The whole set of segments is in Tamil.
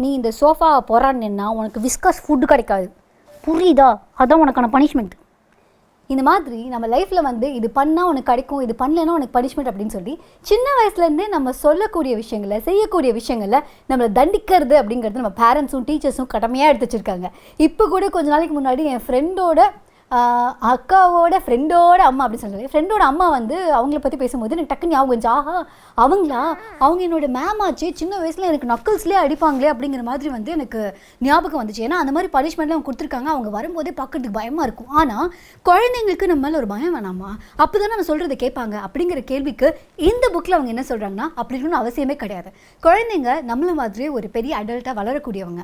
நீ இந்த சோஃபாவை போறான்னா உனக்கு விஸ்கஸ் ஃபுட்டு கிடைக்காது, புரியுதா? அதான் உனக்கான பனிஷ்மெண்ட். இந்த மாதிரி நம்ம லைஃப்பில் வந்து இது பண்ணால் உனக்கு கிடைக்கும், இது பண்ணலைன்னா உனக்கு பனிஷ்மெண்ட் அப்படின்னு சொல்லி சின்ன வயசுலேருந்தே நம்ம சொல்லக்கூடிய விஷயங்களை, செய்யக்கூடிய விஷயங்களை நம்மளை தண்டிக்கிறது அப்படிங்கிறது நம்ம பேரண்ட்ஸும் டீச்சர்ஸும் கடமையாக எடுத்து வச்சுருக்காங்க. இப்போ கூட கொஞ்ச நாளைக்கு முன்னாடி என் ஃப்ரெண்டோட அக்காவோட ஃப்ரெண்டோட அம்மா அப்படின்னு சொல்கிறாங்க. ஃப்ரெண்டோட அம்மா வந்து அவங்கள பற்றி பேசும்போது எனக்கு டக்குன்னு ஞாபகம் வந்துச்சு, ஆஹா அவங்களா, அவங்க என்னோடய மேம் ஆச்சு, சின்ன வயசில் எனக்கு நக்கல்ஸ்லேயே அடிப்பாங்களே அப்படிங்கிற மாதிரி வந்து எனக்கு ஞாபகம் வந்துச்சு. ஏன்னா அந்த மாதிரி பனிஷ்மெண்ட்லாம் அவங்க கொடுத்துருக்காங்க. அவங்க வரும்போதே பார்க்கறதுக்கு பயமாக இருக்கும். ஆனால் குழந்தைங்களுக்கு நம்ம மேலே ஒரு பயம் வேணாமா, அப்போ தானே நம்ம சொல்கிறத கேட்பாங்க அப்படிங்கிற கேள்விக்கு இந்த புக்கில் அவங்க என்ன சொல்கிறாங்கன்னா, அப்படி இருக்கணும்னு அவசியமே கிடையாது. குழந்தைங்க நம்மள மாதிரி ஒரு பெரிய அடல்ட்டாக வளரக்கூடியவங்க.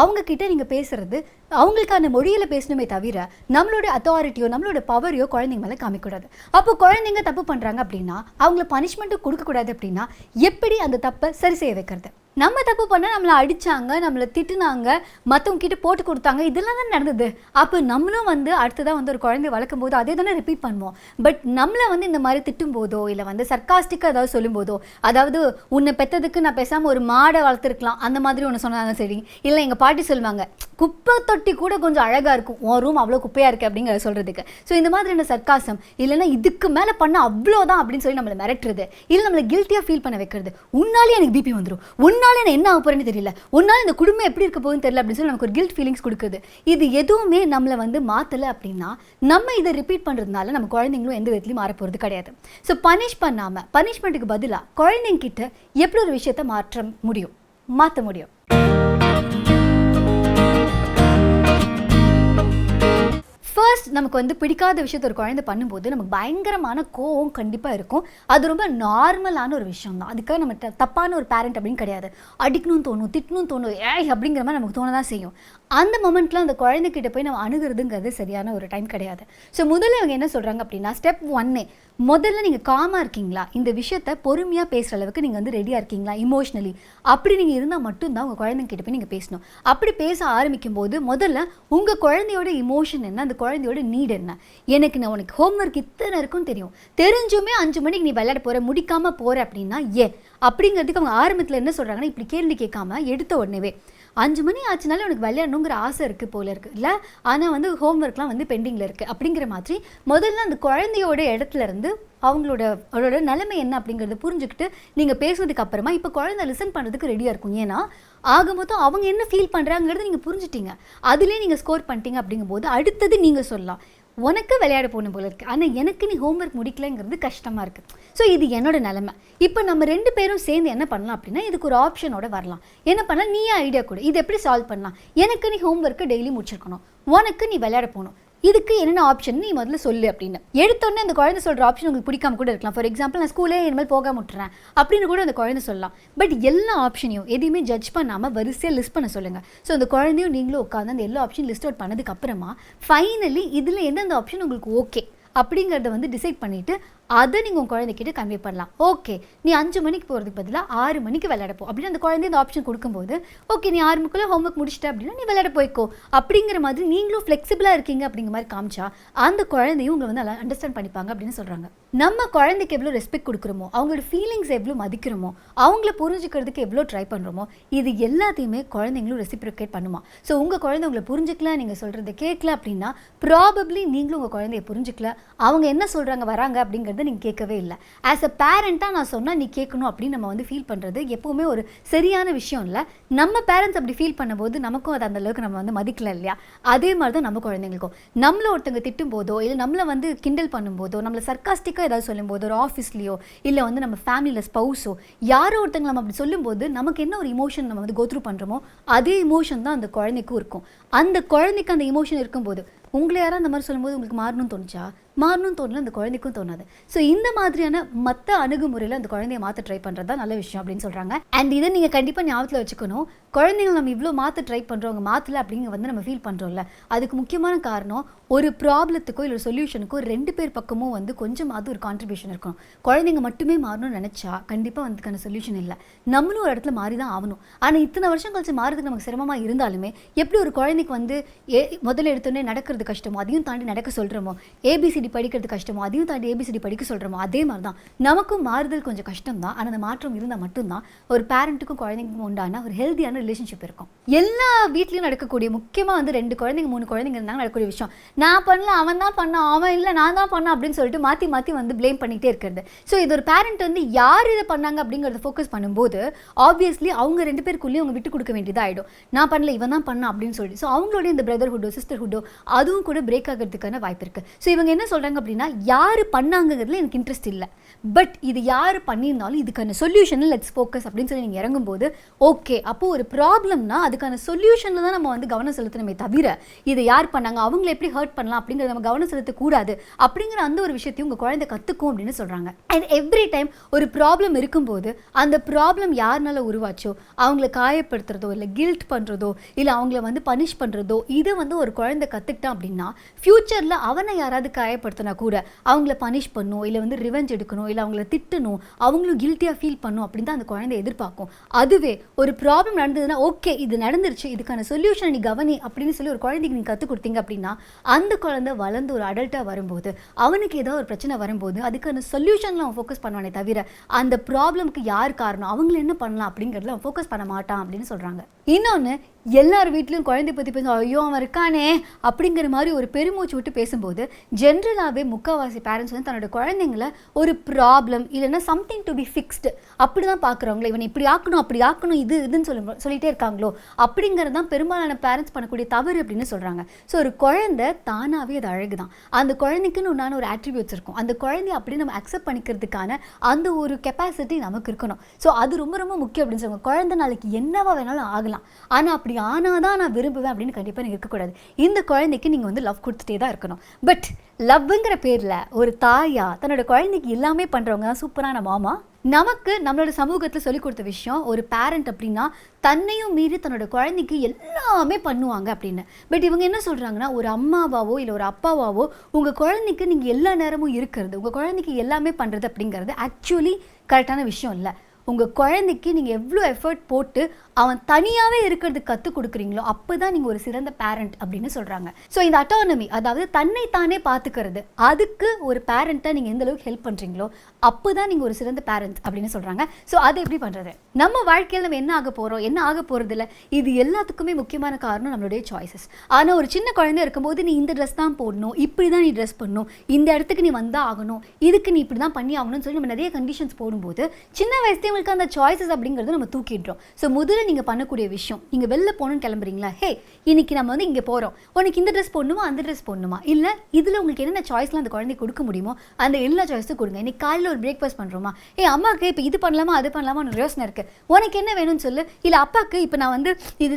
அவங்கக்கிட்ட நீங்கள் பேசுகிறது அவங்களுக்கான மொழியில் பேசணுமே தவிர நம்மளோட அத்தாரிட்டியோ நம்மளோட பவரையோ குழந்தைங்க மேலே காமிக்கூடாது. அப்போ குழந்தைங்க தப்பு பண்ணுறாங்க அப்படின்னா அவங்கள பனிஷ்மெண்ட்டும் கொடுக்கக்கூடாது. அப்படின்னா எப்படி அந்த தப்பை சரி செய்ய வைக்கிறது? நம்ம தப்பு பண்ணால் நம்மளை அடித்தாங்க, நம்மளை திட்டுனாங்க, மற்றவங்க கிட்ட போட்டு கொடுத்தாங்க, இதெல்லாம் தான் நடந்தது. அப்போ நம்மளும் வந்து அடுத்ததாக வந்து ஒரு குழந்தை வளர்க்கும் போது அதே தானே ரிப்பீட் பண்ணுவோம். பட் நம்மளை வந்து இந்த மாதிரி திட்டும் போதோ இல்லை வந்து சர்க்காஸ்டிக்காக ஏதாவது சொல்லும் போதோ, அதாவது உன்னை பெற்றதுக்கு நான் பேசாமல் ஒரு மாடை வளர்த்துருக்கலாம் அந்த மாதிரி ஒன்று சொன்னாலும் சரி, இல்லை எங்கள் பாட்டி சொல்லுவாங்க குப்பை தொட்டி கூட கொஞ்சம் அழகாக இருக்கும், உன் ரூம் அவ்வளோ குப்பையாக இருக்குது அப்படிங்கிற சொல்கிறதுக்கு. ஸோ இந்த மாதிரியான சர்க்காசம், இல்லைன்னா இதுக்கு மேலே பண்ண அவ்வளோதான் அப்படின்னு சொல்லி நம்மளை மிரட்டுறது, இல்லை நம்மளை கில்ட்டியாக ஃபீல் பண்ண வைக்கிறது. உன்னாலே எனக்கு பிபி வந்துடும், உன்னாலே என்ன ஆக போறேன்னு தெரியல, உன்னால இந்த குடும்பம் எப்படி இருக்க போகுதுன்னு தெரியல அப்படின்னு சொல்லி நமக்கு ஒரு கில்ட் ஃபீலிங்ஸ் கொடுக்குது. இது எதுவுமே நம்மளை வந்து மாற்றலை அப்படின்னா நம்ம இதை ரிப்பீட் பண்ணுறதுனால நம்ம குழந்தைங்களும் எந்த விதத்துலையும் மாற போகிறது கிடையாது. ஸோ பனிஷ் பண்ணாமல் பனிஷ்மெண்ட்டுக்கு பதிலாக குழந்தைங்கிட்ட எப்படி ஒரு விஷயத்தை மாற்ற முடியும். ஃபர்ஸ்ட் நமக்கு வந்து பிடிக்காத விஷயத்தை ஒரு குழந்தை பண்ணும்போது நமக்கு பயங்கரமான கோவம் கண்டிப்பாக இருக்கும். அது ரொம்ப நார்மலான ஒரு விஷயம் தான். அதுக்காக நம்ம தப்பான ஒரு பேரண்ட் அப்படின்னு கிடையாது. அடிக்கணும்னு தோணும், திட்டணும்னு தோணும், ஏய் அப்படிங்கிற மாதிரி நமக்கு தோண தான் செய்யும். அந்த மொமெண்ட்டில் அந்த குழந்தைகிட்ட போய் நம்ம அணுகிறதுங்கிறது சரியான ஒரு டைம் கிடையாது. ஸோ முதல்ல இவங்க என்ன சொல்கிறாங்க அப்படின்னா, ஸ்டெப் 1 முதல்ல நீங்கள் காமாக இருக்கீங்களா, இந்த விஷயத்தை பொறுமையாக பேசுகிற அளவுக்கு நீங்கள் வந்து ரெடியாக இருக்கீங்களா இமோஷ்னலி, அப்படி நீங்கள் இருந்தால் மட்டும்தான் உங்கள் குழந்தைங்கிட்ட போய் நீங்கள் பேசணும். அப்படி பேச ஆரம்பிக்கும் போது முதல்ல உங்கள் குழந்தையோட இமோஷன் என்ன, அந்த குழந்தையோட நீட் என்ன. எனக்கு நான் உனக்கு ஹோம்ஒர்க் இத்தனை இருக்குன்னு தெரிஞ்சுமே 5 மணிக்கு நீ விளையாட போகிற, முடிக்காமல் போகிற அப்படின்னா அப்படிங்கிறதுக்கு அவங்க ஆரம்பத்தில் என்ன சொல்கிறாங்கன்னா, இப்படி கேள்வி கேட்காம எடுத்த உடனேவே 5 மணி ஆச்சுனாலும் எனக்கு விளையாடணுங்கிற ஆசை இருக்குது போல இருக்குது, இல்லை ஆனால் வந்து ஹோம்ஒர்க்லாம் வந்து பெண்டிங்கில் இருக்குது அப்படிங்கிற மாதிரி முதல்ல அந்த குழந்தையோட இடத்துல இருந்து அவங்களோட நிலைமை என்ன அப்படிங்கிறத புரிஞ்சுக்கிட்டு நீங்கள் பேசுறதுக்கு அப்புறமா இப்போ குழந்தை லிசன் பண்ணுறதுக்கு ரெடியாக இருக்கும். ஏன்னா ஆகும்போது அவங்க என்ன ஃபீல் பண்ணுறாங்கிறது நீங்கள் புரிஞ்சுட்டீங்க, அதுலேயே நீங்கள் ஸ்கோர் பண்ணிட்டீங்க. அப்படிங்கும்போது அடுத்தது நீங்கள் சொல்லலாம், உனக்கு விளையாட போகணும் போல இருக்குது, ஆனால் எனக்கு நீ ஹோம்ஒர்க் முடிக்கலைங்கிறது கஷ்டமாக இருக்குது. ஸோ இது என்னோட நிலைமை. இப்போ நம்ம 2 பேரும் சேர்ந்து என்ன பண்ணலாம் அப்படின்னா, இதுக்கு ஒரு ஆப்ஷனோட வரலாம். என்ன பண்ணலாம், நீ ஐடியா கொடு, இது எப்படி சால்வ் பண்ணலாம். எனக்கு நீ ஹோம்ஒர்க்கு டெய்லி முடிச்சிருக்கணும், உனக்கு நீ விளையாட போகணும், இதுக்கு என்னென்ன ஆப்ஷன் நீ முதல்ல சொல்லு அப்படின்னு. எடுத்தோடனே அந்த குழந்தை சொல்கிற ஆப்ஷன் உங்களுக்கு பிடிக்காம கூட இருக்கலாம். ஃபார் எக்ஸாம்பிள், நான் ஸ்கூலே இனிமேல் போக முட்டுறேன் அப்படின்னு கூட அந்த குழந்தை சொல்லலாம். பட் எல்லா ஆப்ஷனையும் எதையுமே ஜட்ஜ் பண்ணாமல் வரிசையாக லிஸ்ட் பண்ண சொல்லுங்கள். ஸோ அந்த குழந்தையும் நீங்களும் உட்காந்து அந்த எல்லா ஆப்ஷன் லிஸ்ட் அவுட் பண்ணதுக்கு அப்புறமா ஃபைனலி இதில் எந்தெந்த ஆப்ஷன் உங்களுக்கு ஓகே அப்படிங்கிறத வந்து டிசைட் பண்ணிவிட்டு அதை நீங்கள் உங்கள் குழந்தைக்கிட்ட கன்வே பண்ணலாம். ஓகே, நீ 5 மணிக்கு போகிறதுக்கு பதிலாக 6 மணிக்கு விளையாடப்போ அப்படின்னு அந்த குழந்தை இந்த ஆப்ஷன் கொடுக்கும்போது, ஓகே நீ 6 மணிக்குள்ளே ஹோம்ஒர்க் முடிச்சிட்ட அப்படின்னா நீ விளையாட போய்க்கோ அப்படிங்கிற மாதிரி நீங்களும் ஃப்ளெக்சிபிளாக இருக்கீங்க அப்படிங்கிற மாதிரி காமிச்சா அந்த குழந்தையும் உங்களை வந்து நல்லா அண்டர்ஸ்டாண்ட் பண்ணிப்பாங்க அப்படின்னு சொல்கிறாங்க. நம்ம குழந்தைக்கு எவ்வளோ ரெஸ்பெக்ட் கொடுக்குறோமோ, அவங்களோட ஃபீலிங்ஸ் எவ்வளோ மதிக்கிறோமோ, அவங்கள புரிஞ்சுக்கிறதுக்கு எவ்வளோ ட்ரை பண்ணுறோமோ, இது எல்லாத்தையுமே குழந்தைங்களும் ரெசிப்ரோகேட் பண்ணுமா. ஸோ உங்கள் குழந்தை உங்களை புரிஞ்சுக்கலாம், நீங்கள் சொல்கிறத கேட்கல அப்படின்னா ப்ராபப்ளி நீங்களும் உங்கள் குழந்தைய புரிஞ்சுக்கல, அவங்க என்ன சொல்கிறாங்க வராங்க அப்படிங்கிறது நீங்கள் கேட்கவே இல்லை. ஆஸ் அ பேரண்ட்டாக நான் சொன்னால் நீ கேட்கணும் அப்படின்னு நம்ம வந்து ஃபீல் பண்ணுறது எப்போவுமே ஒரு சரியான விஷயம் இல்லை. நம்ம பேரண்ட்ஸ் அப்படி ஃபீல் பண்ணும்போது நமக்கும் அது அந்தளவுக்கு நம்ம வந்து மதிக்கல இல்லையா. அதே மாதிரி தான் நம்ம குழந்தைங்களுக்கும் நம்மளை ஒருத்தங்க திட்டும் போதோ, இல்லை நம்மளை வந்து கிண்டல் பண்ணும்போதோ, நம்மளை சர்க்காஸ்டிக்காக ஏதாவது சொல்லும்போது, ஒரு ஆஃபீஸ்லேயோ இல்லை வந்து நம்ம ஃபேமிலியில் ஸ்பௌஸோ யாரோ ஒருத்தங்க நம்ம அப்படி சொல்லும்போது நமக்கு என்ன ஒரு இமோஷன் நம்ம வந்து கோத்ரூ பண்ணுறோமோ அதே இமோஷன் தான் அந்த குழந்தைக்கும் இருக்கும். அந்த குழந்தைக்கு அந்த இமோஷன் இருக்கும்போது உங்களை யாரும் அந்த மாதிரி சொல்லும்போது உங்களுக்கு மாறணும்னு தோணுச்சா? மாறணும்னு தோணல, அந்த குழந்தைக்கும் தோணாது. ஸோ இந்த மாதிரியான மற்ற அணுகுமுறையில் அந்த குழந்தைய மாற்ற ட்ரை பண்ணுறது தான் நல்ல விஷயம் அப்படின்னு சொல்கிறாங்க. அண்ட் இதை நீங்கள் கண்டிப்பாக ஞாபகத்தில் வச்சுக்கணும். குழந்தைங்க நம்ம இவ்வளோ மாற்ற ட்ரை பண்ணுறவங்க மாற்றலை அப்படிங்க வந்து நம்ம ஃபீல் பண்ணுறோம்ல, அதுக்கு முக்கியமான காரணம் ஒரு ப்ராப்ளத்துக்கோ இல்லை சொல்யூஷனுக்கோ 2 பேர் பக்கமும் வந்து கொஞ்சமாவது ஒரு கான்ட்ரிபியூஷன் இருக்கும். குழந்தைங்க மட்டுமே மாறணும்னு நினச்சா கண்டிப்பாக அதுக்கான சொல்யூஷன் இல்லை. நம்மளும் ஒரு இடத்துல மாறி தான் ஆகணும். ஆனால் இத்தனை வருஷம் கழிச்சு மாறதுக்கு நமக்கு சிரமமாக இருந்தாலுமே எப்படி ஒரு குழந்தைக்கு வந்து முதல்ல எடுத்தோடனே நடக்கிறது கஷ்டமோ, அதையும் தாண்டி நடக்க சொல்கிறோமோ, ABCD ஏபிசிடி படிக்கிறது கஷ்டமோ அதையும் தாண்டி ஏபிசிடி படிக்க சொல்கிறோமோ அதே மாதிரி தான் நமக்கும் மாறுதல் கொஞ்சம் கஷ்டம் தான். ஆனால் அந்த மாற்றம் இருந்தால் மட்டும்தான் ஒரு பேரண்ட்டுக்கும் குழந்தைங்களுக்கும் உண்டான ஒரு ஹெல்த்தியான ரிலேஷன்ஷிப் இருக்கும். எல்லா வீட்லையும் நடக்கக்கூடிய முக்கியமாக வந்து 2 குழந்தைங்க 3 குழந்தைங்க இருந்தாங்க நடக்கக்கூடிய விஷயம், நான் பண்ணல அவன் தான் பண்ணான், அவன் இல்லை நான் தான் பண்ணான் அப்படின்னு சொல்லிட்டு மாற்றி மாற்றி வந்து ப்ளேம் பண்ணிகிட்டே இருக்கிறது. ஸோ இது ஒரு பேரண்ட் வந்து யார் இதை பண்ணாங்க அப்படிங்கிறத ஃபோக்கஸ் பண்ணும்போது ஆப்வியஸ்லி அவங்க 2 பேருக்குள்ளேயும் அவங்க விட்டு கொடுக்க வேண்டியதாக ஆகிடும். நான் பண்ணல இவன் தான் பண்ணான் அப்படின்னு சொல்லிட்டு. ஸோ அவங்களோட இந்த பிரதர்ஹுட்டோ சிஸ்டர்ஹுட்டோ அதுவும் கூட பிரேக் ஆகிறதுக்கான வாய்ப்பு இருக்குது. ஸோ இவங்க என்ன சொல்கிறாங்க அப்படின்னா, யார் பண்ணாங்கிறதுல எனக்கு இன்ட்ரெஸ்ட் இல்லை, பட் இது யார் பண்ணியிருந்தாலும் இதுக்கான சொல்யூஷனில் லெட்ஸ் ஃபோக்கஸ் அப்படின்னு சொல்லி நீங்கள் இறங்கும்போது ஓகே, அப்போது ஒரு ப்ராப்ளம்னா அதுக்கான சொல்யூஷனில் தான் நம்ம வந்து கவனம் செலுத்தணுமே தவிர இதை யார் பண்ணாங்க அவங்கள எப்படி ஹர்ட் பண்ணலாம் அப்படிங்கிறத நம்ம கவனம் செலுத்தக்கூடாது அப்படிங்கிற அந்த ஒரு விஷயத்தையும் உங்கள் குழந்தை கற்றுக்கும் அப்படின்னு சொல்கிறாங்க. அண்ட் எவ்ரி டைம் ஒரு ப்ராப்ளம் இருக்கும்போது அந்த ப்ராப்ளம் யாருனால உருவாச்சோ அவங்கள காயப்படுத்துறதோ இல்லை கில்ட் பண்ணுறதோ இல்லை அவங்கள வந்து பனிஷ் பண்ணுறதோ இதை வந்து ஒரு குழந்தை கற்றுக்கிட்டான் அப்படின்னா ஃப்யூச்சரில் அவனை யாராவது காயப்படுத்தினா கூட அவங்கள பனிஷ் பண்ணணும் இல்லை வந்து ரிவெஞ்ச் எடுக்கணும் இல்லை அவங்கள திட்டணும், அவங்களும் கில்ட்டியாக ஃபீல் பண்ணும் அப்படின்னு தான் அந்த குழந்தை எதிர்பார்க்கும். அதுவே ஒரு ப்ராப்ளம் நடந்ததுன்னா ஓகே இது நடந்துருச்சு இதுக்கான சொல்யூஷன் நீ கவனி அப்படின்னு சொல்லி ஒரு குழந்தைக்கு நீங்கள் கற்றுக் கொடுத்தீங்க அப்படின்னா அந்த குழந்தை வளர்ந்து ஒரு அடல்ட்டாக வரும்போது அவனுக்கு ஏதோ ஒரு பிரச்சனை வரும்போது அதுக்கான சொல்யூஷனில் அவன் ஃபோக்கஸ் பண்ணுவானே தவிர அந்த ப்ராப்ளம்க்கு யார் காரணம் அவங்கள என்ன பண்ணலாம் அப்படிங்கிறதுல அவன் ஃபோக்கஸ் பண்ண மாட்டான் அப்படின்னு சொல்கிறாங்க. இன்னொன்று, எல்லார் வீட்லையும் குழந்தை பற்றி பேசும் ஐயோ அவன் இருக்கானே அப்படிங்கிற மாதிரி ஒரு பெருமூச்சு விட்டு பேசும்போது ஜென்ரலாகவே முக்கால்வாசி பேரண்ட்ஸ் வந்து தன்னோட குழந்தைங்கள ஒரு ப்ராப்ளம் இல்லைன்னா சம்திங் டு பி ஃபிக்ஸ்டு அப்படி தான் பார்க்குறவங்களே, இவனை இப்படி ஆக்கணும் அப்படி ஆக்கணும் இதுன்னு சொல்லிகிட்டே இருக்காங்களோ அப்படிங்கிறது தான் பெரும்பாலான பேரண்ட்ஸ் பண்ணக்கூடிய தவறு அப்படின்னு சொல்கிறாங்க. ஸோ ஒரு குழந்தை தானாகவே அது அழகு தான், அந்த குழந்தைக்குன்னு உண்டான ஒரு ஆட்ரிபியூட்ஸ் இருக்கும், அந்த குழந்தைய அப்படி நம்ம அக்செப்ட் பண்ணிக்கிறதுக்கான அந்த ஒரு கெப்பாசிட்டி நமக்கு இருக்கணும். ஸோ அது ரொம்ப ரொம்ப முக்கியம் அப்படின்னு சொல்லுவாங்க. குழந்தை நாளைக்கு என்னவா வேணாலும் ஆகலாம், ஆனால் அப்படி ஆனாதான் நான் விரும்புவேன் அப்படின்னு கண்டிப்பாக நீங்கள் இருக்கக்கூடாது. இந்த குழந்தைக்கு நீங்கள் வந்து லவ் கொடுத்துட்டே தான் இருக்கணும். பட் லவ்ங்கிற பேரில் ஒரு தாயா தன்னோட குழந்தைக்கு எல்லாமே பண்ணுறவங்க தான் சூப்பரான மாமா. நமக்கு நம்மளோட சமூகத்தில் சொல்லிக் கொடுத்த விஷயம் ஒரு பேரண்ட் அப்படின்னா தன்னையும் மீறி தன்னோட குழந்தைக்கு எல்லாமே பண்ணுவாங்க அப்படின்னு. பட் இவங்க என்ன சொல்கிறாங்கன்னா, ஒரு அம்மாவாவோ இல்லை ஒரு அப்பாவாவோ உங்கள் குழந்தைக்கு நீங்கள் எல்லா நேரமும் இருக்கிறது, உங்கள் குழந்தைக்கு எல்லாமே பண்ணுறது அப்படிங்கிறது ஆக்சுவலி கரெக்டான விஷயம் இல்லை. உங்கள் குழந்தைக்கு நீங்கள் எவ்வளோ எஃபர்ட் போட்டு அவன் தனியாகவே இருக்கிறதுக்கு கற்றுக் கொடுக்குறீங்களோ அப்போ தான் நீங்கள் ஒரு சிறந்த பேரண்ட் அப்படின்னு சொல்கிறாங்க. ஸோ இந்த அட்டானமி, அதாவது தன்னைத்தானே பார்த்துக்கிறது, அதுக்கு ஒரு பேரண்ட்டை நீங்கள் எந்த அளவுக்கு ஹெல்ப் பண்ணுறீங்களோ அப்போ தான் நீங்கள் ஒரு சிறந்த பேரண்ட் அப்படின்னு சொல்கிறாங்க. ஸோ அதை எப்படி பண்ணுறது, நம்ம வாழ்க்கையில் நம்ம என்ன ஆக போகிறோம் என்ன ஆக போகிறதில்ல, இது எல்லாத்துக்குமே முக்கியமான காரணம் நம்மளுடைய சாய்ஸஸ். ஆனால் ஒரு சின்ன குழந்தை இருக்கும்போது நீ இந்த ட்ரெஸ் தான் போடணும், இப்படி தான் நீ ட்ரெஸ் பண்ணணும், இந்த இடத்துக்கு நீ வந்தால் ஆகணும், இதுக்கு நீ இப்படி தான் பண்ணி ஆகணும்னு சொல்லி நம்ம நிறைய கண்டிஷன்ஸ் போடும்போது சின்ன வயசுலேயே உங்களுக்கு அந்த சாய்ஸஸ் அப்படிங்கிறது நம்ம தூக்கிடுறோம். ஸோ முதல்ல நீங்கள் பண்ணக்கூடிய விஷயம், நீங்கள் வெளில போகணும்னு கிளம்புறீங்களா, ஹே இன்னைக்கு நம்ம வந்து இங்கே போகிறோம், உனக்கு இந்த ட்ரெஸ் போடணுமா அந்த ட்ரெஸ் போடணுமா, இல்லை இதில் உங்களுக்கு என்னென்ன சாய்ஸ்லாம் அந்த குழந்தைக்கு கொடுக்க முடியுமோ அந்த எல்லா சாய்ஸும் கொடுங்க. இன்னைக்கு காலையில் ஒரு பிரேக்ஃபாஸ்ட் பண்ணுறோமா, அம்மாவுக்கு இப்போ இது பண்ணலாமா அது பண்ணலாமான்னு யோசனை இருக்குது, உனக்கு என்ன வேணும்னு சொல்லு, இல்லை அப்பாவுக்கு இப்போ நான் வந்து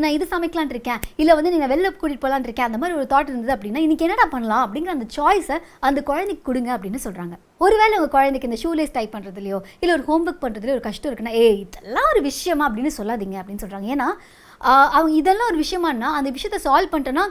நான் இது சமைக்கலான் இருக்கேன், இல்லை வந்து நீங்கள் வெளில கூட்டிகிட்டு போகலான் இருக்கேன், அந்த மாதிரி ஒரு தாட் இருந்தது அப்படின்னா இன்னைக்கு என்னடா பண்ணலாம் அப்படிங்கிற அந்த சாய்ஸை அந்த குழந்தைக்கு கொடுங்க அப்படின்னு சொல்கிறாங்க. ஒருவேளை உங்கள் குழந்தைக்கு இந்த ஷூலேஸ் டைப் பண்ணுறதுலையோ இல்லை ஒரு ஹோம்ஒர்க் பண்ணுறதுலையோ ஒரு கஷ்டம் இருக்குன்னா இதெல்லாம் ஒரு விஷயமா அப்படின்னு சொல்லாதீங்க அப்படின்னு சொல்கிறாங்க. ஏன்னா அவங்க இதெல்லாம் ஒரு விஷயமானா அந்த விஷயத்தை சால்வ் பண்ணிட்டோன்னா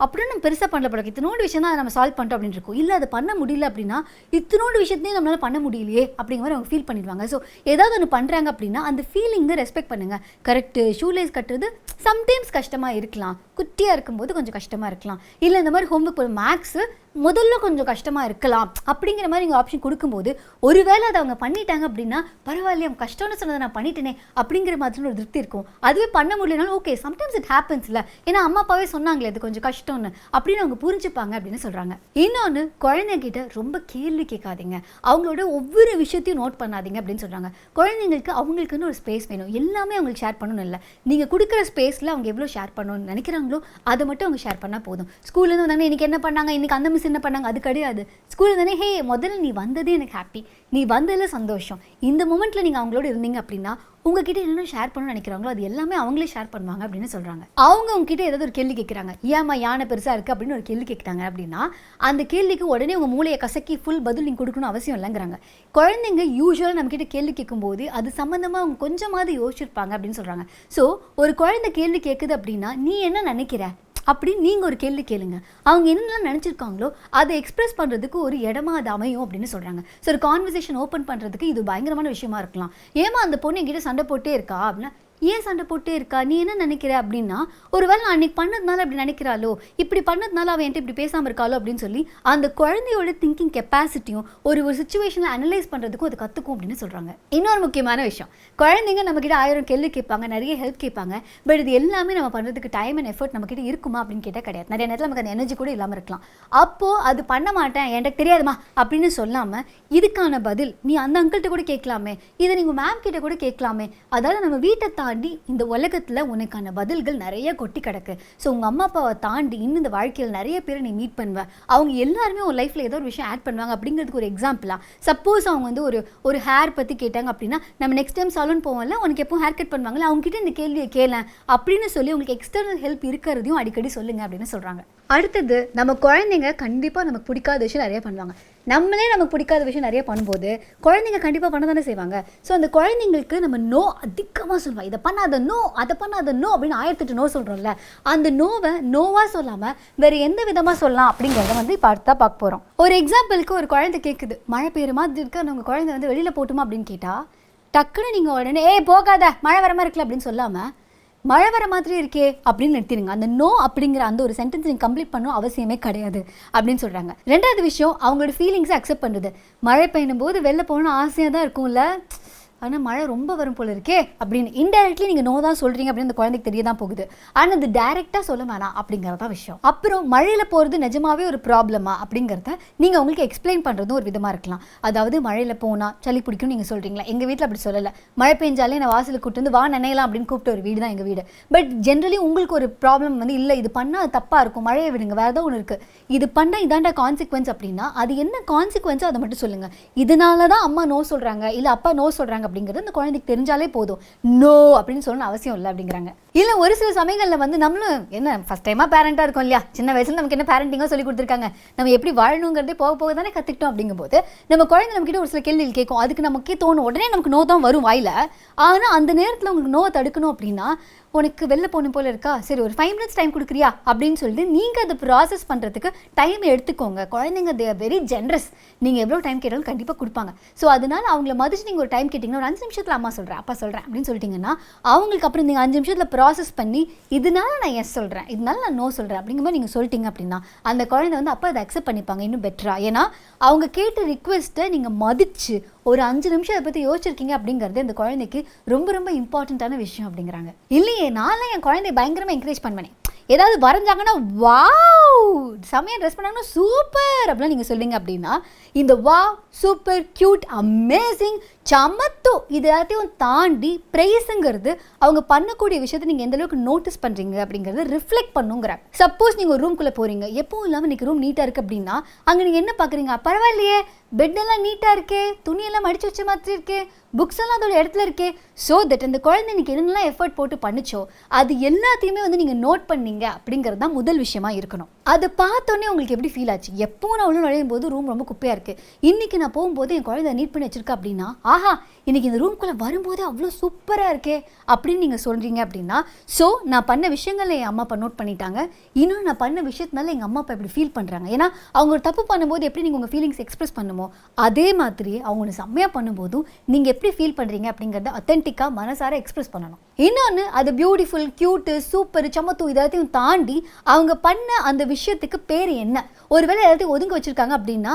அப்படின்னு நம்ம பெருசாக பண்ணல படம் இத்தனோண்டு விஷயம் தான் நம்ம சால்வ் பண்ணுறோம் அப்படின்னு இருக்கும். இல்லை அதை பண்ண முடியல அப்படின்னா இத்தனோண்டு விஷயத்தையும் நம்மளால் பண்ண முடியலையே அப்படிங்கிற மாதிரி அவங்க ஃபீல் பண்ணிடுவாங்க. ஸோ ஏதாவது ஒன்று பண்ணுறாங்க அப்படின்னா அந்த ஃபீலிங்கை ரெஸ்பெக்ட் பண்ணுங்கள். கரெக்டு, ஷூலேஸ் கட்டுறது சம்டைம்ஸ் கஷ்டமாக இருக்கலாம், குட்டியாக இருக்கும்போது கொஞ்சம் கஷ்டமாக இருக்கலாம், இல்லை இந்த மாதிரி ஹோம்ஒர்க் ஒரு மேக்ஸு முதல்ல கொஞ்சம் கஷ்டமாக இருக்கலாம் அப்படிங்கிற மாதிரி நீங்கள் ஆப்ஷன் கொடுக்கும்போது ஒருவேளை அதை அவங்க பண்ணிட்டாங்க அப்படின்னா பரவாயில்லையே அவங்க கஷ்டம்னு சொன்னதை நான் பண்ணிட்டேனே அப்படிங்கிற மாதிரி ஒரு திருப்தி இருக்கும். அதுவே பண்ண முடியலனாலும் ஓகே சம்டைம்ஸ் இட் ஹேப்பன்ஸ் இல்லை, ஏன்னா அம்மா அப்பாவே சொன்னாங்களே இது கொஞ்சம் கஷ்டம்னு அப்படின்னு அவங்க புரிஞ்சுப்பாங்க அப்படின்னு சொல்கிறாங்க. இன்னொன்று, குழந்தைகிட்ட ரொம்ப கேள்வி கேட்காதீங்க, அவங்களோட ஒவ்வொரு விஷயத்தையும் நோட் பண்ணாதீங்க அப்படின்னு சொல்கிறாங்க. குழந்தைங்களுக்கு அவங்களுக்குன்னு ஒரு ஸ்பேஸ் வேணும், எல்லாமே அவங்களுக்கு ஷேர் பண்ணணும் இல்லை, நீங்கள் கொடுக்குற ஸ்பேஸில் அவங்க எவ்வளோ ஷேர் பண்ணணும்னு நினைக்கிறாங்களோ அதை மட்டும் அவங்க ஷேர் பண்ணால் போதும். ஸ்கூல்லேருந்து வந்தாங்க இன்றைக்கி என்ன பண்ணாங்க, இன்றைக்கி அந்த மிஸ் என்ன பண்ணாங்க, அது கிடையாது. ஸ்கூலில் தானே ஹே முதல்ல நீ வந்ததே எனக்கு ஹாப்பி, நீ வந்ததில் சந்தோஷம், இந்த மூமெண்ட்டில் நீங்கள் அவங்களோட இருந்தீங்க அப்படின்னா உங்ககிட்ட என்னென்ன ஷேர் பண்ணணும்னு நினைக்கிறாங்களோ அது எல்லாமே அவங்களே ஷேர் பண்ணுவாங்க அப்படின்னு சொல்கிறாங்க. அவங்க உங்ககிட்ட ஏதாவது ஒரு கேள்வி கேட்குறாங்க, ஏமா யானை பெருசாக இருக்குது அப்படின்னு ஒரு கேள்வி கேட்குறாங்க அப்படின்னா அந்த கேள்விக்கு உடனே உங்கள் மூளையை கசக்கி ஃபுல் பதில் நீங்கள் கொடுக்கணும் அவசியம் இல்லைங்கிறாங்க. குழந்தைங்க யூஸ்வலாக நம்மக்கிட்ட கேள்வி கேட்கும்போது அது சம்மந்தமாக அவங்க கொஞ்சமாவது யோசிச்சிருப்பாங்க அப்படின்னு சொல்கிறாங்க. ஸோ ஒரு குழந்தை கேள்வி கேட்குது அப்படின்னா நீ என்ன நினைக்கிற அப்படின்னு நீங்கள் ஒரு கேள்வி கேளுங்க. அவங்க என்னெல்லாம் நினச்சிருக்காங்களோ அதை எக்ஸ்பிரஸ் பண்ணுறதுக்கு ஒரு இடமா அது அமையும் அப்படின்னு சொல்கிறாங்க. ஸோ ஒரு கான்வர்சேஷன் ஓப்பன் பண்ணுறதுக்கு இது பயங்கரமான விஷயமா இருக்கலாம். ஏமா அந்த பொண்ணு என்கிட்ட சண்டை போட்டே இருக்கா அப்படின்னா ஏன் சண்டை போட்டே இருக்கா, நீ என்ன நினைக்கிற அப்படின்னா, ஒருவேளை நான் அன்னைக்கு பண்ணதுனால அப்படி நினைக்கிறாளோ, இப்படி பண்ணதுனால அவன் என்கிட்ட இப்படி பேசாமல் இருக்காளோ அப்படின்னு சொல்லி அந்த குழந்தையோட திங்கிங் கெப்பாசிட்டியும் ஒரு சுச்சுவேஷனில் அனலைஸ் பண்ணுறதுக்கும் அது கற்றுக்கும் அப்படின்னு சொல்கிறாங்க. இன்னொரு முக்கியமான விஷயம், குழந்தைங்க நம்மக்கிட்ட 1000 கேள்வி கேட்பாங்க, நிறைய ஹெல்ப் கேட்பாங்க. பட் இது எல்லாமே நம்ம பண்ணுறதுக்கு டைம் அண்ட் எஃபர்ட் நம்மக்கிட்ட இருக்குமா அப்படின்னு கேட்டால் கிடையாது. நிறைய நேரத்தில் நமக்கு அந்த எனர்ஜி கூட இல்லாமல் இருக்கலாம். அப்போது அது பண்ண மாட்டேன், எனக்கு தெரியாதுமா அப்படின்னு சொல்லாமல் இதுக்கான பதில் நீ அந்த அங்கிள்கிட்ட கூட கேட்கலாமே, இதை நீங்கள் மேம் கிட்ட கூட கேட்கலாமே. அதாவது நம்ம வீட்டை தாண்டி இந்த உலகத்தில் உனக்கான பதில்கள் நிறைய கொட்டி கிடக்கு. ஸோ உங்கள் அம்மா அப்பாவை தாண்டி இன்னும் இந்த வாழ்க்கையில் நிறைய பேரை நீ மீட் பண்ணுவேன். அவங்க எல்லாருமே ஒரு லைஃப்பில் ஏதோ ஒரு விஷயம் ஆட் பண்ணுவாங்க அப்படிங்கிறதுக்கு ஒரு எக்ஸாம்பிளாக. சப்போஸ் அவங்க வந்து ஒரு ஹேர் பற்றி கேட்டாங்க அப்படின்னா, நம்ம நெக்ஸ்ட் டைம் சாலூன் போவோம்ல, உனக்கு எப்போ ஹேர் கட் பண்ணுவாங்களா, அவங்ககிட்ட இந்த கேள்வியை கேளேன் அப்படின்னு சொல்லி உங்களுக்கு எக்ஸ்டர்னல் ஹெல்ப் இருக்கிறதையும் அடிக்கடி சொல்லுங்க அப்படின்னு சொல்கிறாங்க. அடுத்தது, நம்ம குழந்தைங்க கண்டிப்பாக நமக்கு பிடிக்காத விஷயம் நிறைய பண்ணுவாங்க. நம்மளே நமக்கு பிடிக்காத விஷயம் நிறைய பண்ணும்போது குழந்தைங்க கண்டிப்பாக பண்ண தானே செய்வாங்க. ஸோ அந்த குழந்தைங்களுக்கு நம்ம நோ அதிகமாக சொல்லுவோம். இதை பண்ணாத நோ, அதை பண்ணாத நோ அப்படின்னு 1008 நோ சொல்கிறோம்ல, அந்த நோவை நோவாக சொல்லாமல் வேறு எந்த விதமாக சொல்லலாம் அப்படிங்கிறத வந்து இப்போ அடுத்தா பார்க்க போகிறோம். ஒரு எக்ஸாம்பிளுக்கு, ஒரு குழந்தை கேட்குது, மழை பெய்யுற மாதிரி இருக்கு, நம்ம குழந்தை வந்து வெளியில் போட்டுமா அப்படின்னு கேட்டால், டக்குன்னு நீங்கள் உடனே போகாத மழை வர மாதிரி இருக்குல்ல அப்படின்னு சொல்லாமல், மழை வர மாதிரி இருக்கே அப்படின்னு நிறுத்திடுங்க. அந்த நோ அப்படிங்கிற அந்த ஒரு சென்டென்ஸ் நீங்கள் கம்ப்ளீட் பண்ணணும் அவசியமே கிடையாது அப்படின்னு சொல்கிறாங்க. ரெண்டாவது விஷயம், அவங்களோட ஃபீலிங்ஸை அக்செப்ட் பண்ணுறது. மழை பெய்யும் போது வெளில போகணும்னு ஆசையாக தான் இருக்கும்ல, ஆனால் மழை ரொம்ப வரும் போல இருக்கே அப்படின்னு இன்டெரக்ட்லி நீங்கள் நோ தான் சொல்கிறீங்க அப்படின்னு அந்த குழந்தைக்கு தெரிய தான் போகுது. ஆனால் அது டைரெக்டாக சொல்ல வேணாம் அப்படிங்கிறதான் விஷயம். அப்புறம் மழையில் போகிறது நிஜமாவே ஒரு ப்ராப்ளமா அப்படிங்கிறத நீங்கள் அவங்களுக்கு எக்ஸ்பிளைன் பண்ணுறதும் ஒரு விதமாக இருக்கலாம். அதாவது மழையில் போனால் சளி பிடிக்கும் நீங்கள் சொல்கிறீங்களா, எங்கள் வீட்டில் அப்படி சொல்லலை, மழை பெஞ்சாலே நான் வாசலுக்கு கூப்பிட்டு வந்து வா நினையலாம் அப்படின்னு கூப்பிட்டு ஒரு வீடு தான் எங்கள் வீடு. பட் ஜென்ரலி உங்களுக்கு ஒரு ப்ராப்ளம் வந்து இல்லை, இது பண்ணால் அது தப்பாக இருக்கும், மழையை விடுங்க, வேறு ஏதோ ஒன்று இருக்குது, இது பண்ணால் இதாண்டா கான்சிக்வன்ஸ் அப்படின்னா அது என்ன கான்சிக்வன்ஸோ அதை மட்டும் சொல்லுங்கள். இதனால தான் அம்மா நோ சொல்கிறாங்க இல்லை அப்பா நோ சொல்கிறாங்க அப்படிங்கிறது அந்த குழந்தைக்கு தெரிஞ்சாலே போதும். நோ அப்படின்னு சொல்லணும் அவசியம் இல்லை அப்படிங்கிறாங்க. இல்லை ஒரு சில சமயங்களில் வந்து நம்மளும் என்ன ஃபஸ்ட் டைமாக பேரண்டாக இருக்கும் இல்லையா, சின்ன வயசில் நமக்கு என்ன பேரண்டிங்காக சொல்லி கொடுத்துருக்காங்க, நம்ம எப்படி வாழணுங்கிறதே போக போக தானே கற்றுக்கிட்டோம். அப்படிங்கும்போது நம்ம குழந்தை நம்மக்கிட்ட ஒரு சில கேள்விகள் கேட்கும், அதுக்கு நமக்கே தோணும், உடனே நமக்கு நோ தான் வரும் வாயில். ஆனால் அந்த நேரத்தில் உங்களுக்கு நோவை தடுக்கணும் அப்படின்னா, உனக்கு வெளில போகணும் போல இருக்கா, சரி ஒரு 5 minutes டைம் கொடுக்குறியா அப்படின்னு சொல்லிட்டு நீங்கள் அதை ப்ராசஸ் பண்ணுறதுக்கு டைம் எடுத்துக்கோங்க. குழந்தைங்க தே ஆர் வெரி ஜென்ரஸ், நீங்கள் எவ்வளோ டைம் கேட்டாலும் கண்டிப்பாக கொடுப்பாங்க. ஸோ அதனால் அவங்கள மதிச்சு நீங்கள் ஒரு டைம் கேட்டிங்கன்னா, ஒரு 5 நிமிஷத்தில் அம்மா சொல்கிறேன் அப்பா சொல்கிறேன் அப்படின்னு சொல்லிட்டிங்கன்னா, அவங்களுக்கு அப்புறம் நீங்கள் 5 நிமிஷத்தில் ப்ராசஸ் பண்ணி இதனால நான் எஸ் சொல்கிறேன், இதனால நான் நோ சொல்கிறேன் அப்படிங்கும்போது நீங்கள் சொல்லிட்டீங்க அப்படின்னா அந்த குழந்தை வந்து அப்போ அதை அக்செப்ட் பண்ணிப்பாங்க இன்னும் பெட்டராக. ஏன்னா அவங்க கேட்ட ரிக்வெஸ்ட்டை நீங்கள் மதிச்சு ஒரு 5 நிமிஷம் அதை பற்றி யோசிச்சிருக்கீங்க அப்படிங்கிறது அந்த குழந்தைக்கு ரொம்ப ரொம்ப இம்பார்ட்டண்ட்டான விஷயம் அப்படிங்கிறாங்க. இல்லையே, நான்லாம் என் குழந்தைய பயங்கரமாக என்கரேஜ் பண்ணுவேன். ஏதாவது வரைஞ்சாங்கன்னா வாவ், செம்மையாக ட்ரெஸ் பண்ணாங்கன்னா சூப்பர் அப்படிலாம் நீங்கள் சொல்லுங்க அப்படின்னா, இந்த வாவ், சூப்பர், க்யூட், அமேசிங், சமத்து இது எல்லாத்தையும் தாண்டி ப்ரைஸுங்கிறது அவங்க பண்ணக்கூடிய விஷயத்தை நீங்கள் எந்த அளவுக்கு நோட்டீஸ் பண்ணுறீங்க அப்படிங்கிறது ரிஃப்ளெக்ட் பண்ணுங்கிறாங்க. சப்போஸ் நீங்கள் ஒரு ரூம்குள்ளே போகிறீங்க, எப்பவும் இல்லாமல் இன்றைக்கி ரூம் நீட்டாக இருக்குது அப்படின்னா அங்கே நீங்கள் என்ன பார்க்குறீங்க, பரவாயில்லையே பெட்டெல்லாம் நீட்டாக இருக்கே, துணியெல்லாம் மடித்து வச்ச மாதிரி இருக்கே, புக்ஸ் எல்லாம் அதோட இடத்துல இருக்கே. ஸோ தட் அந்த குழந்தை இன்னைக்கு என்னெல்லாம் எஃபர்ட் போட்டு பண்ணிச்சோ அது எல்லாத்தையுமே வந்து நீங்கள் நோட் பண்ணீங்க அப்படிங்கிறது தான் முதல் விஷயமா இருக்கணும். அதை பார்த்தோன்னே உங்களுக்கு எப்படி ஃபீல் ஆச்சு, எப்போ நான் உள்ள நுழையும் போது ரூம் ரொம்ப குப்பையாக இருக்குது, இன்றைக்கி நான் போகும்போது என் குழந்தை நீட் பண்ணி வச்சிருக்கா அப்படின்னா, ஆஹா இன்றைக்கி இந்த ரூம்குள்ளே வரும்போது அவ்வளோ சூப்பராக இருக்கே அப்படின்னு நீங்கள் சொல்கிறீங்க அப்படின்னா, ஸோ நான் பண்ண விஷயங்களை என் அம்மா அப்பா நோட் பண்ணிட்டாங்க, இன்னும் நான் பண்ண விஷயத்தினால எங்கள் அம்மா அப்பா எப்படி ஃபீல் பண்ணுறாங்க. ஏன்னா அவங்க ஒரு தப்பு பண்ணும்போது எப்படி நீங்கள் உங்கள் ஃபீலிங்ஸ் எக்ஸ்பிரஸ் பண்ணுமோ அதே மாதிரி அவங்க ஒன்று செம்மையாக பண்ணும்போதும் நீங்கள் எப்படி ஃபீல் பண்ணுறீங்க அப்படிங்கிறத அத்தென்டிக்காக மனசார எக்ஸ்பிரஸ் பண்ணணும். இன்னொன்று, அது பியூட்டிஃபுல், க்யூட்டு, சூப்பர், சமத்து இதெல்லாத்தையும் தாண்டி அவங்க பண்ண அந்த விஷயத்துக்கு பேர் என்ன. ஒருவேளை எல்லாத்தையும் ஒதுங்க வச்சுருக்காங்க அப்படின்னா,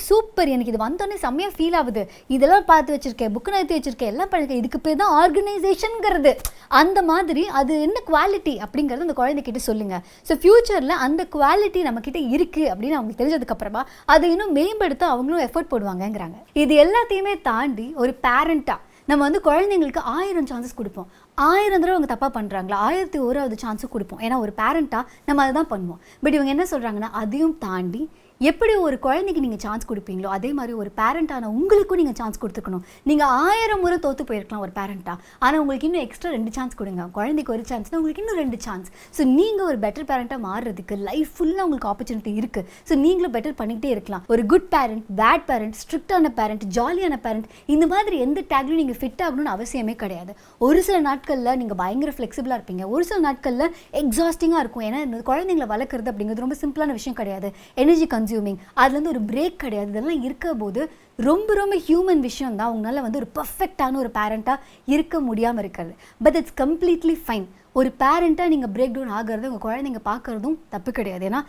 சூப்பர் எனக்கு இது வந்தோடனே செம்மையாக ஃபீல் ஆகுது, இதெல்லாம் பார்த்து வச்சுருக்கேன், புக்கு நிறுத்தி வச்சுருக்கேன், எல்லாம் பண்ணிருக்கேன், இதுக்கு பேர் தான் ஆர்கனைசேஷனுங்கிறது. அந்த மாதிரி அது என்ன குவாலிட்டி அப்படிங்கிறது அந்த குழந்தைகிட்ட சொல்லுங்கள். ஸோ ஃப்யூச்சரில் அந்த குவாலிட்டி நம்மக்கிட்ட இருக்குது அப்படின்னு அவங்களுக்கு தெரிஞ்சதுக்கப்புறமா அதை இன்னும் மேம்படுத்த அவங்களும் எஃபர்ட் போடுவாங்கங்கிறாங்க. இது எல்லாத்தையுமே தாண்டி ஒரு பேரண்ட்டாக நம்ம வந்து குழந்தைங்களுக்கு 1000 சான்சஸ் கொடுப்போம். 1000 தடவை அவங்க தப்பாக பண்ணுறாங்களா 1001வது சான்ஸும் கொடுப்போம். ஏன்னா ஒரு பேரண்ட்டாக நம்ம அதை தான் பண்ணுவோம். பட் இவங்க என்ன சொல்கிறாங்கன்னா, அதையும் தாண்டி எப்படி ஒரு குழந்தைக்கு நீங்கள் சான்ஸ் கொடுப்பீங்களோ அதே மாதிரி ஒரு பேரண்டான உங்களுக்கும் நீங்கள் சான்ஸ் கொடுத்துக்கணும். நீங்கள் 1000 முறை தோற்று போயிருக்கலாம் ஒரு பேரண்ட்டாக, ஆனால் உங்களுக்கு இன்னும் எக்ஸ்ட்ரா 2 சான்ஸ் கொடுங்க. குழந்தைக்கு ஒரு சான்ஸ்னால் உங்களுக்கு இன்னும் 2 சான்ஸ். ஸோ நீங்கள் ஒரு பெட்டர் பேரண்ட்டாக மாறுறதுக்கு லைஃப் ஃபுல்லாக உங்களுக்கு ஆப்பர்ச்சுனிட்டி இருக்குது. ஸோ நீங்களும் பெட்டர் பண்ணிக்கிட்டே இருக்கலாம். ஒரு குட் பேரண்ட், பேட் பேரண்ட், ஸ்ட்ரிக்டான பேரண்ட், ஜாலியான பேரண்ட், இந்த மாதிரி எந்த டேக்லையும் நீங்கள் ஃபிட் ஆகணும்னு அவசியமே கிடையாது. ஒரு சில நாட்களில் நீங்கள் பயங்கர ஃப்ளெக்சிபிளாக இருப்பீங்க, ஒரு சில நாட்களில் எக்ஸாஸ்டிங்காக இருக்கும். ஏன்னா இந்த குழந்தைங்களை வளர்க்குறது அப்படிங்கிறது ரொம்ப சிம்பிளான விஷயம் கிடையாது. எனர்ஜி கன்சியூம் கன்சியூமிங், அதுலேருந்து ஒரு பிரேக் கிடையாது. இதெல்லாம் இருக்க போது ரொம்ப ரொம்ப ஹியூமன் விஷயம் தான் அவங்களால வந்து ஒரு பர்ஃபெக்டான ஒரு பேரண்ட்டாக இருக்க முடியாமல் இருக்கிறது. But it's completely fine. ஒரு பேரண்ட்டாக நீங்கள் பிரேக் டவுன் ஆகிறது உங்கள் குழந்தைங்க பார்க்குறதும் தப்பு கிடையாது. ஏன்னா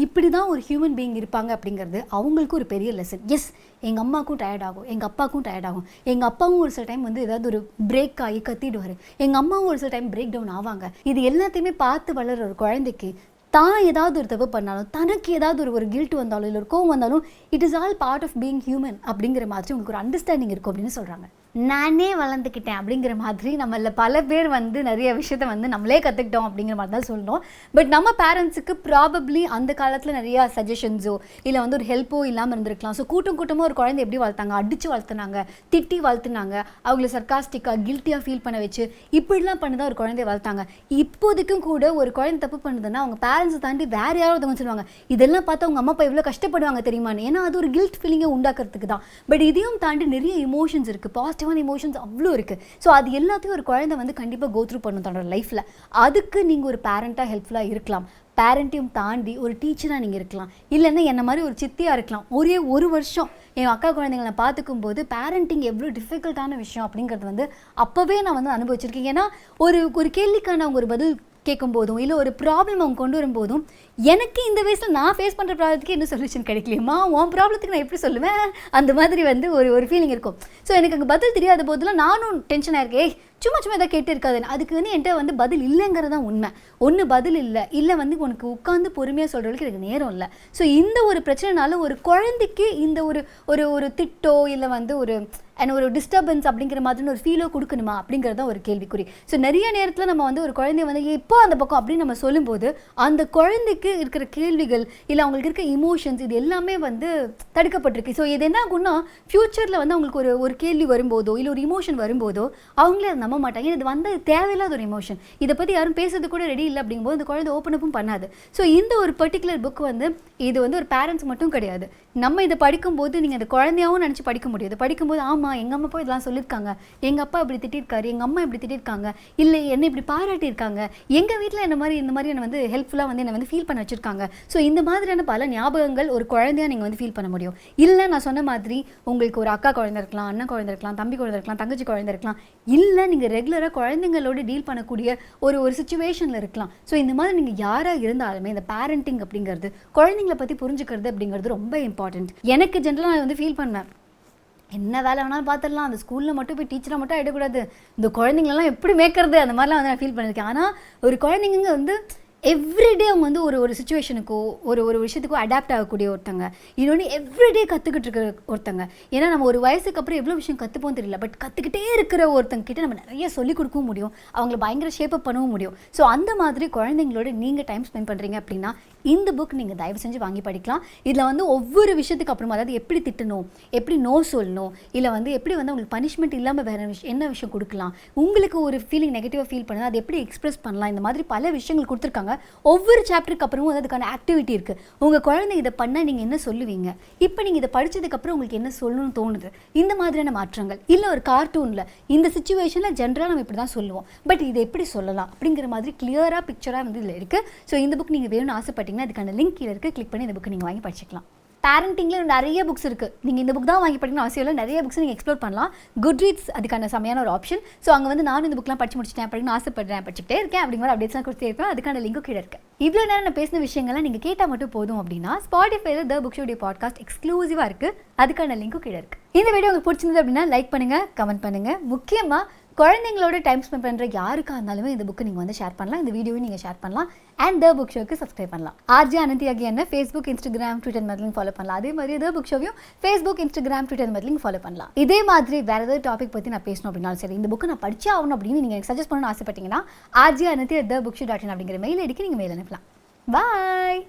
இப்படி தான் ஒரு ஹியூமன் பீயிங் இருப்பாங்க அப்படிங்கிறது அவங்களுக்கு ஒரு பெரிய லெசன். எஸ், எங்கள் அம்மாவுக்கும் டயர்ட் ஆகும், எங்கள் அப்பாவுக்கும் டயர்ட் ஆகும், எங்கள் அப்பாவும் ஒரு சில டைம் வந்து ஏதாவது ஒரு பிரேக் ஆகி கத்திடுவார், எங்கள் அம்மாவும் ஒரு சில டைம் பிரேக் டவுன் ஆவாங்க. இது எல்லாத்தையுமே பார்த்து வளர்கிற ஒரு குழந்தைக்கு தான் ஏதாவது ஒரு தப்பு பண்ணாலும், தனக்கு ஏதாவது ஒரு கில்ட் வந்தாலும், இல்லை ஒரு கோவம் வந்தாலும், it is all part of being human அப்படிங்கிற மாதிரி உங்களுக்கு ஒரு அண்டர்ஸ்டாண்டிங் இருக்கும் அப்படின்னு சொல்கிறாங்க. நானே வளர்ந்துக்கிட்டேன் அப்படிங்கிற மாதிரி நம்மள பல பேர் வந்து நிறைய விஷயத்த வந்து நம்மளே கற்றுக்கிட்டோம் அப்படிங்கிற மாதிரி தான் சொல்லணும். பட் நம்ம பேரண்ட்ஸுக்கு ப்ராபப்ளி அந்த காலத்தில் நிறையா சஜஷன்ஸோ இல்லை வந்து ஒரு ஹெல்ப்போ இல்லாமல் இருந்திருக்கலாம். ஸோ கூட்டமாக ஒரு குழந்தை எப்படி வளர்த்தாங்க, அடித்து வளர்த்துனாங்க, திட்டி வளர்த்துனாங்க, அவங்கள சர்காஸ்டிக்காக கில்ட்டியாக ஃபீல் பண்ண வச்சு இப்படிலாம் பண்ணி தான் ஒரு குழந்தைய வளர்த்தாங்க. இப்போதைக்கும் கூட ஒரு குழந்தை தப்பு பண்ணுதுன்னா அவங்க பேரண்ட்ஸை தாண்டி வேறு யாரோ ஒருத்தவங்க சொல்லுவாங்க, இதெல்லாம் பார்த்து அவங்க அம்மா அப்பா எவ்வளோ கஷ்டப்படுவாங்க தெரியுமான்னு. ஏன்னா அது ஒரு கில்ட் ஃபீலிங்கை உண்டாக்குறதுக்கு தான். பட் இதையும் தாண்டி நிறைய இமோஷன்ஸ் இருக்குது, பாசிட்டிவான இமோஷன்ஸ் அவ்வளோ இருக்குது. ஸோ அது எல்லாத்தையும் ஒரு குழந்தை வந்து கண்டிப்பாக கோ த்ரூ பண்ணும் தன்னோட லைஃப்பில். அதுக்கு நீங்கள் ஒரு பேரண்ட்டாக ஹெல்ப்ஃபுல்லாக இருக்கலாம். பேரண்ட்டையும் தாண்டி ஒரு டீச்சராக நீங்கள் இருக்கலாம். இல்லைன்னா என்ன மாதிரி ஒரு சித்தியாக இருக்கலாம். ஒரே ஒரு வருஷம் என் அக்கா குழந்தைங்களை நான் பார்த்துக்கும் போது பேரண்டிங் எவ்வளோ டிஃபிகல்ட்டான விஷயம் அப்படிங்கிறது வந்து அப்போவே நான் வந்து அனுபவிச்சிருக்கேன். ஏன்னா ஒரு கேள்விக்கான அவங்க ஒரு பதில் கேட்கும் போதும் இல்லை ஒரு ப்ராப்ளம் அவங்க கொண்டு வரும்போதும் எனக்கு இந்த வயசில் நான் ஃபேஸ் பண்ணுற ப்ராப்ளத்துக்கு என்ன சொல்யூஷன் கிடைக்கலையுமா, உன் ப்ராப்ளத்துக்கு நான் எப்படி சொல்லுவேன், அந்த மாதிரி வந்து ஒரு ஃபீலிங் இருக்கும். ஸோ எனக்கு அங்கே பதில் தெரியாத போதெல்லாம் நானும் டென்ஷனாக இருக்கேன். சும்மா எதாவது கேட்டு இருக்காது. அதுக்கு வந்து என்கிட்ட வந்து பதில் இல்லைங்கிறது தான் உண்மை. ஒன்று பதில் இல்லை வந்து உனக்கு உட்காந்து பொறுமையாக சொல்கிறதுக்கு எனக்கு நேரம் இல்லை. ஸோ இந்த ஒரு பிரச்சனைனால ஒரு குழந்தைக்கு இந்த ஒரு திட்டோ இல்லை வந்து ஒரு டிஸ்டர்பன்ஸ் அப்படிங்கிற மாதிரி ஒரு ஃபீலோ கொடுக்கணுமா அப்படிங்கிறது தான் ஒரு கேள்விக்குறி. ஸோ நிறைய நேரத்தில் நம்ம வந்து ஒரு குழந்தைய வந்து இப்போ அந்த பக்கம் அப்படின்னு நம்ம சொல்லும்போது அந்த குழந்தைக்கு இருக்கிற கேள்விகள் இல்லை அவங்களுக்கு இருக்க இமோஷன்ஸ் இது எல்லாமே வந்து தடுக்கப்பட்டிருக்கு. ஸோ இது என்ன ஆகும்னா ஃப்யூச்சரில் வந்து அவங்களுக்கு ஒரு கேள்வி வரும்போதோ இல்லை ஒரு இமோஷன் வரும்போதோ அவங்களே அதை நம்ப மாட்டாங்க. இது வந்து தேவையில்லாத ஒரு இமோஷன், இதை பற்றி யாரும் பேசுறது கூட ரெடி இல்லை அப்படிங்கும்போது அந்த குழந்தை ஓப்பன் அப்பும் பண்ணாது. ஸோ இந்த ஒரு பர்டிகுலர் புக் வந்து இது வந்து ஒரு பேரண்ட்ஸ் மட்டும் கிடையாது. நம்ம இதை படிக்கும்போது நீங்கள் அந்த குழந்தையாகவும் நினச்சி படிக்க முடியாது. படிக்கும்போது ஆமாம் எங்கள் அம்மா அப்பா இதெல்லாம் சொல்லியிருக்காங்க, எங்கள் அப்பா இப்படி திட்டிருக்காரு, எங்கள் அம்மா இப்படி திட்டிருக்காங்க, இல்லை என்னை இப்படி பாராட்டியிருக்காங்க, எங்கள் வீட்டில் இந்த மாதிரி என்னை வந்து ஹெல்ப்ஃபுல்லாக வந்து என்னை வந்து ஃபீல் பண்ண வச்சுருக்காங்க. ஸோ இந்த மாதிரியான பல ஞாபகங்கள் ஒரு குழந்தையாக நீங்கள் வந்து ஃபீல் பண்ண முடியும். இல்லை நான் சொன்ன மாதிரி உங்களுக்கு ஒரு அக்கா குழந்தை இருக்கலாம், அண்ணன் குழந்தை இருக்கலாம், தம்பி குழந்தை இருக்கலாம், தங்கச்சி குழந்தை இருக்கலாம், இல்லை நீங்கள் ரெகுலராக குழந்தைங்களோட டீல் பண்ணக்கூடிய ஒரு சுச்சுவேஷனில் இருக்கலாம். ஸோ இந்த மாதிரி நீங்கள் யாராக இருந்தாலுமே இந்த பேரண்டிங் அப்படிங்கிறது குழந்தைங்களை பற்றி புரிஞ்சுக்கிறது அப்படிங்கிறது ரொம்ப இம்பார்ட்டன்ட். எனக்கு ஜென்ரலாக நான் வந்து ஃபீல் பண்ணேன், என்ன வேலை வேணாலும் பார்த்துடலாம், அந்த ஸ்கூலில் மட்டும் போய் டீச்சராக மட்டும் ஆகிடக்கூடாது, இந்த குழந்தைங்களெல்லாம் எப்படி மேய்க்கிறது அந்த மாதிரிலாம் வந்து நான் ஃபீல் பண்ணியிருக்கேன். ஆனால் ஒரு குழந்தைங்க வந்து எவ்ரிடே அவங்க வந்து ஒரு சுச்சுவேஷனுக்கோ ஒரு விஷயத்துக்கோ அடாப்ட் ஆகக்கூடிய ஒருத்தங்க. இன்னொன்று எவ்ரிடே கற்றுக்கிட்டு இருக்கிற ஒருத்தங்க. ஏன்னா நம்ம ஒரு வயசுக்கு அப்புறம் எவ்வளோ விஷயம் கற்றுப்போம் தெரியல, பட் கற்றுக்கிட்டே இருக்கிற ஒருத்தங்க கிட்ட நம்ம நிறைய சொல்லிக் கொடுக்கவும் முடியும், அவங்கள பயங்கர ஷேப்பப் பண்ணவும் முடியும். ஸோ அந்த மாதிரி குழந்தைங்களோட நீங்கள் டைம் ஸ்பெண்ட் பண்ணுறீங்க அப்படின்னா இந்த புக் நீங்கள் தயவு செஞ்சு வாங்கி படிக்கலாம். இதில் வந்து ஒவ்வொரு விஷயத்துக்கு அப்புறமா அதாவது எப்படி திட்டணும், எப்படி நோ சொல்லணும், இல்லை வந்து எப்படி வந்து உங்களுக்கு பனிஷ்மெண்ட் இல்லாமல் வேறு என்ன விஷயம் கொடுக்கலாம், உங்களுக்கு ஒரு ஃபீலிங் நெகட்டிவாக ஃபீல் பண்ணுது அதை எப்படி எக்ஸ்பிரஸ் பண்ணலாம், இந்த மாதிரி பல விஷயங்கள் கொடுத்துருக்காங்க. ஒவ்வொரு சாப்டருக்கு அப்புறமும் அதுக்கான ஆக்டிவிட்டி இருக்குது. உங்கள் குழந்தை இதை பண்ணால் நீங்கள் என்ன சொல்லுவீங்க, இப்போ நீங்கள் இதை படித்ததுக்கப்புறம் உங்களுக்கு என்ன சொல்லணும்னு தோணுது, இந்த மாதிரியான மாற்றங்கள். இல்லை ஒரு கார்ட்டூனில் இந்த சுச்சுவேஷனில் ஜென்ரலாக நம்ம இப்படி தான் சொல்லுவோம், பட் இதை எப்படி சொல்லலாம் அப்படிங்கிற மாதிரி கிளியராக பிக்சராக வந்து இதில் இருக்குது. ஸோ இந்த புக் நீங்கள் வேணும்னு ஆசைப்பட்டீங்கன்னா அதுக்கான லிங்க் கீழே இருக்குது, கிளிக் பண்ணி இந்த புக்கு நீங்கள் வாங்கி படிச்சிக்கலாம். பேரண்டிங்கில் நிறைய புக்ஸ் இருக்குது, நீங்கள் இந்த புக் தான் வாங்கி படிக்கணும் அவசியம் இல்லை, நிறைய புக்ஸ் நீங்கள் எக்ஸ்ப்ளோர் பண்ணலாம். குட் ரீட்ஸ் அதுக்கான செமையான ஒரு ஆப்ஷன். ஸோ அங்கே வந்து நானும் இந்த புக்லாம் படிச்சு முடிச்சிட்டேன் அப்படின்னு ஆசைப்படுறேன், படிச்சுட்டே இருக்கேன் அப்படிங்கிற அப்டேட்ஸ்லாம் கொடுத்தே இருக்கேன். அதுக்கான லிங்க்கும் கீழே இருக்குது. இவ்வளோ நேரம் நான் பேசின விஷயங்கள்லாம் நீங்கள் கேட்டால் மட்டும் போதும் அப்படின்னா ஸ்பாட்டிஃபைல த புக் ஷோடைய பாட்காஸ்ட் எக்ஸ்க்ளூசிவாக இருக்குது, அதுக்கான லிங்க்கும் கீழே இருக்குது. இந்த வீடியோ உங்களுக்கு பிடிச்சிருந்தது அப்படின்னா லைக் பண்ணுங்கள், கமெண்ட் பண்ணுங்கள். முக்கியமாக குழந்தைங்களோட டைம் ஸ்பெண்ட் பண்ணுற யாருக்காக இருந்தாலுமே இந்த புக்கு நீங்கள் வந்து ஷேர் பண்ணலாம், இந்த வீடியோவை நீங்கள் ஷேர் பண்ணலாம், அண்ட் த புக் ஷோக்கு சப்ஸ்கிரைப் பண்ணலாம். ஆர்ஜே அனந்தி ஆகிய என்ன ஃபேஸ்புக், இன்ஸ்டாகிராம், ட்விட்டர் மாதிரியும் ஃபாலோ பண்ணலாம். அதே மாதிரி த புக் ஷோவையும் ஃபேஸ்புக், இன்ஸ்டாகிராம், ட்விட்டர் மாதிரியும் ஃபாலோ பண்ணலாம். இதே மாதிரி வேறு ஏதாவது டாபிக் பற்றி நான் பேசணும் அப்படின்னாலும் சரி, இந்த புக்கு நான் படிச்சே ஆகணும் அப்படின்னு நீங்கள் எனக்கு சஜஸ்ட் பண்ணணும்னு ஆசைப்பட்டீங்கன்னா RJ@thebookshop.in அப்படிங்கிற மெயில் ஐடிக்கு நீங்கள் மெயில் அனுப்பலாம். பாய்.